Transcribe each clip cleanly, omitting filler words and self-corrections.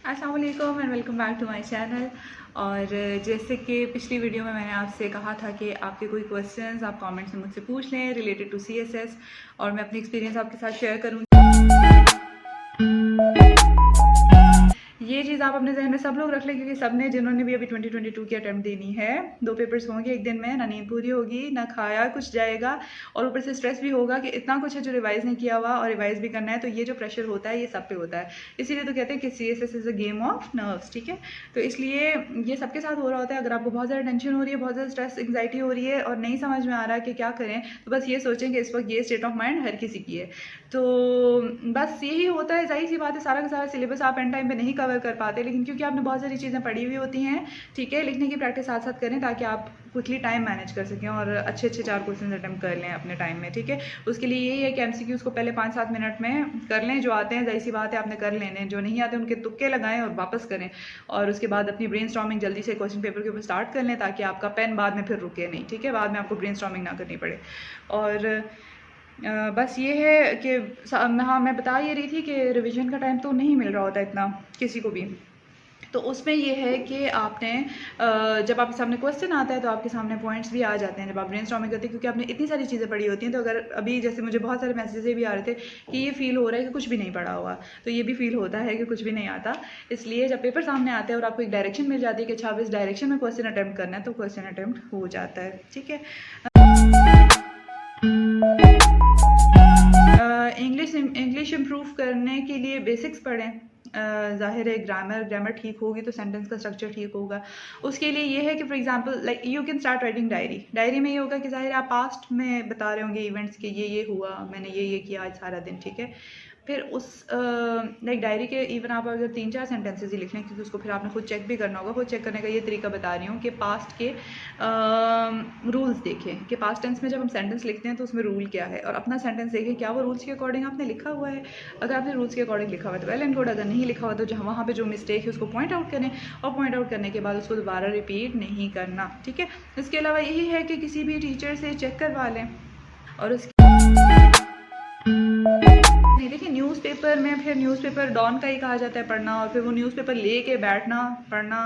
अस्सलाम वालेकुम and welcome back to my channel. और जैसे कि पिछली वीडियो में मैंने आपसे कहा था कि आपके कोई क्वेश्चंस आप कमेंट्स में मुझसे पूछ लें रिलेटेड टू सीएसएस, और मैं अपनी एक्सपीरियंस आपके साथ शेयर करूँगी। ये चीज़ आप अपने जहन में सब लोग रख लें, क्योंकि सब ने जिन्होंने भी अभी 2022 की अटैम्प्ट देनी है, 2 पेपर्स होंगे एक दिन में, ना नींद पूरी होगी ना खाया कुछ जाएगा, और ऊपर से स्ट्रेस भी होगा कि इतना कुछ है जो रिवाइज नहीं किया हुआ और रिवाइज भी करना है। तो ये जो प्रेशर होता है ये सब पे होता है, इसीलिए तो कहते हैं कि CSS is a game of nerves. ठीक है, तो इसलिए ये सबके साथ हो रहा होता है। अगर आपको बहुत ज़्यादा टेंशन हो रही है, बहुत ज़्यादा स्ट्रेस एंग्जाइटी हो रही है और नहीं समझ में आ रहा है कि क्या करें, तो बस ये सोचें कि इस वक्त ये स्टेट ऑफ माइंड हर किसी की है। तो बस यही होता है, जाहिर सी बात है, सारा का सारा सिलेबस आप एंड टाइम पे नहीं कवर कर पाते, लेकिन क्योंकि आपने बहुत सारी चीज़ें पढ़ी हुई होती हैं, ठीक है, लिखने की प्रैक्टिस साथ साथ करें ताकि आप क्विकली टाइम मैनेज कर सकें और अच्छे 4 क्वेश्चन अटैम्प्ट कर लें अपने टाइम में। ठीक है, उसके लिए यही है कि एमसीक्यूज़ को पहले 5-7 मिनट में कर लें। जो आते हैं जाहिर सी बात है आपने कर लेने, जो नहीं आते उनके तुक्के लगाएं और वापस करें, और उसके बाद अपनी ब्रेन स्टॉर्मिंग जल्दी से क्वेश्चन पेपर के ऊपर स्टार्ट कर लें ताकि आपका पेन बाद में फिर रुके नहीं। ठीक है, बाद में आपको ब्रेन स्टॉर्मिंग ना करनी पड़े। और बस ये है कि हाँ, मैं बता ये रही थी कि रिवीजन का टाइम तो नहीं मिल रहा होता इतना किसी को भी। तो उसमें ये है कि आपने जब आपके सामने क्वेश्चन आता है तो आपके सामने पॉइंट्स भी आ जाते हैं जब आप ब्रेनस्टॉर्मिंग करते हैं, क्योंकि आपने इतनी सारी चीज़ें पढ़ी होती हैं। तो अगर अभी जैसे मुझे बहुत सारे मैसेजेस भी आ रहे थे कि ये फील हो रहा है कि कुछ भी नहीं पढ़ा हुआ, तो ये भी फील होता है कि कुछ भी नहीं आता। इसलिए जब पेपर सामने आते हैं और आपको एक डायरेक्शन मिल जाती है कि अच्छा अब इस डायरेक्शन में क्वेश्चन अटैम्प्ट करना है, तो क्वेश्चन अटैम्प्ट हो जाता है। ठीक है, इंग्लिश इम्प्रूव करने के लिए बेसिक्स पढ़ें। ज़ाहिर है ग्रामर ठीक होगी तो सेंटेंस का स्ट्रक्चर ठीक होगा। उसके लिए ये है कि for example like you can start writing diary में ये होगा कि ज़ाहिर है आप पास्ट में बता रहे होंगे इवेंट्स के, ये हुआ, मैंने ये किया आज सारा दिन। ठीक है, फिर उस लाइक डायरी के इवन आप अगर 3-4 सेंटेंसेस ही लिख लें, क्योंकि उसको फिर आपने खुद चेक भी करना होगा। खुद चेक करने का ये तरीका बता रही हूँ कि पास्ट के रूल्स देखें कि पास्ट टेंस में जब हम सेंटेंस लिखते हैं तो उसमें रूल क्या है, और अपना सेंटेंस देखें क्या वो रूल्स के अकॉर्डिंग आपने लिखा हुआ है। अगर आपने रूल्स के अकॉर्डिंग लिखा हुआ है तो वेल एंड गुड, अगर नहीं लिखा हुआ तो जहाँ वहाँ पे जो मिस्टेक है उसको पॉइंट आउट करें, और पॉइंट आउट करने के बाद उसको दोबारा रिपीट नहीं करना। ठीक है, इसके अलावा यही है कि किसी भी टीचर से चेक करवा लें। और उसके नहीं, देखिए न्यूज़पेपर में फिर न्यूज़पेपर डॉन का ही कहा जाता है पढ़ना, और फिर वो न्यूज़पेपर लेके बैठना पढ़ना,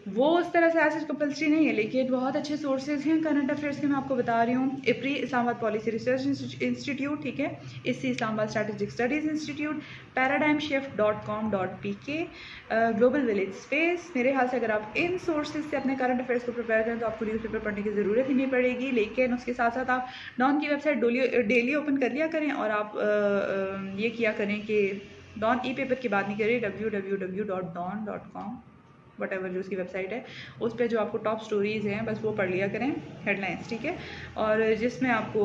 वो उस तरह से ऐसे कंपल्सरी नहीं है। लेकिन बहुत अच्छे सोर्सेज हैं करंट अफेयर्स के, मैं आपको बता रही हूँ। IPRI Islamabad Policy Research Institute, ठीक है, ISSI Islamabad Strategic Studies Institute, paradigmshift.com.pk, Global Village Space. मेरे ख्याल से अगर आप इन सोर्सेज से अपने करंट अफेयर्स को प्रिपेयर करें तो आपको न्यूज़पेपर पढ़ने की ज़रूरत ही नहीं पड़ेगी। लेकिन उसके साथ साथ आप डॉन की वेबसाइट डेली ओपन कर लिया करें, और आप ये किया करें कि डॉन ई पेपर की बात नहीं करें, www.don.com वटेवर जो उसकी वेबसाइट है, उस पर जो आपको टॉप स्टोरीज़ हैं बस वो पढ़ लिया करें, हेडलाइंस। ठीक है, और जिसमें आपको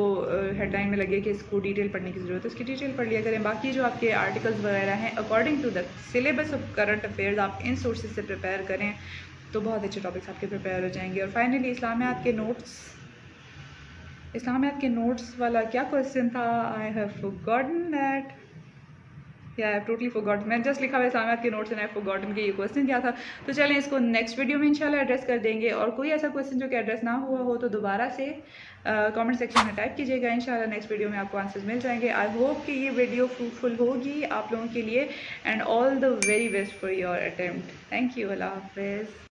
हेडलाइन में लगे कि इसको डिटेल पढ़ने की ज़रूरत है उसकी डिटेल पढ़ लिया करें। बाकी जो आपके आर्टिकल्स वगैरह हैं according to the syllabus of current affairs आप इन सोर्सेज से प्रिपेयर करें तो बहुत अच्छे टॉपिक्स आपके प्रिपेयर हो जाएंगे। और फाइनली इस्लामियात के नोट्स वाला क्या क्वेश्चन था, I have forgotten that, I have totally forgot. मैं जस्ट लिखा हुआ इस्लामियात के notes and I have forgotten कि ये क्वेश्चन क्या था। तो चलें इसको नेक्स्ट वीडियो में इंशाल्लाह एड्रेस कर देंगे, और कोई ऐसा क्वेश्चन जो कि एड्रेस ना हुआ हो तो दोबारा से कमेंट सेक्शन में टाइप कीजिएगा। इंशाल्लाह नेक्स्ट वीडियो में आपको आंसर्स मिल जाएंगे। आई होप कि ये वीडियो फ्रूटफुल होगी आप लोगों के लिए, and all the very best for your attempt. Thank you, अल्लाह हाफिज़।